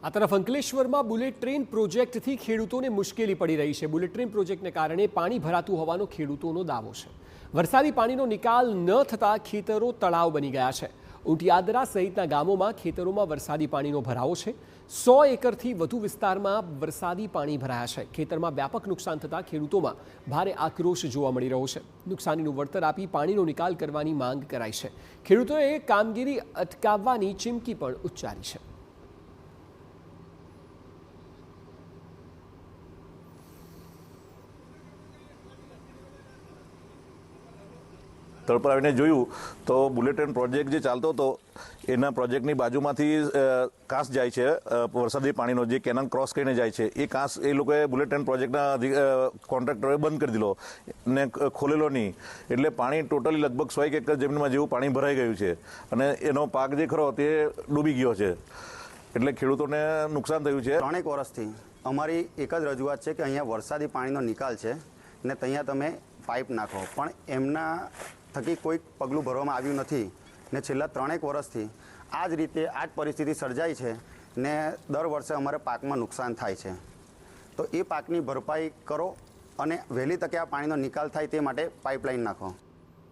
આ તરફ અંકલેશ્વરમાં બુલેટ ટ્રેન પ્રોજેક્ટથી ખેડૂતોને મુશ્કેલી પડી રહી છે। બુલેટ ટ્રેન પ્રોજેક્ટને કારણે પાણી ભરાતું હોવાનો ખેડૂતોનો દાવો છે। વરસાદી પાણીનો નિકાલ ન થતાં ખેતરો તળાવ બની ગયા છે। ઊંટિયાદરા સહિતના ગામોમાં ખેતરોમાં વરસાદી પાણીનો ભરાવો છે। 100 એકરથી વધુ વિસ્તારમાં વરસાદી પાણી ભરાયા છે। ખેતરમાં વ્યાપક નુકસાન થતાં ખેડૂતોમાં ભારે આક્રોશ જોવા મળી રહ્યો છે। નુકસાનીનું વળતર આપી પાણીનો નિકાલ કરવાની માંગ કરાઈ છે। ખેડૂતોએ કામગીરી અટકાવવાની ચીમકી પણ ઉચ્ચારી છે। સ્થળ પર આવીને જોયું તો બુલેટ ટ્રેન પ્રોજેક્ટ જે ચાલતો હતો એના પ્રોજેક્ટની બાજુમાંથી કાંસ જાય છે, વરસાદી પાણીનો જે કેનાલ ક્રોસ કરીને જાય છે એ કાંસ એ લોકોએ બુલેટ ટ્રેન પ્રોજેક્ટના કોન્ટ્રાક્ટરોએ બંધ કરી દીધો ને ખોલેલો નહીં, એટલે પાણી ટોટલી લગભગ 100 એકર જમીનમાં જેવું પાણી ભરાઈ ગયું છે અને એનો પાક જે ખરો તે ડૂબી ગયો છે, એટલે ખેડૂતોને નુકસાન થયું છે। 3 વર્ષથી અમારી એક જ રજૂઆત છે કે અહીંયા વરસાદી પાણીનો નિકાલ છે ને ત્યાં તમે પાઇપ નાખો, પણ એમના થકી કોઈ પગલું ભરવામાં આવ્યું નથી ને છેલ્લા 3 વર્ષથી આ જ રીતે આ જ પરિસ્થિતિ સર્જાઈ છે ને દર વર્ષે અમારે પાકમાં નુકસાન થાય છે। તો એ પાકની ભરપાઈ કરો અને વહેલી તકે આ પાણીનો નિકાલ થાય તે માટે પાઇપલાઇન નાખો।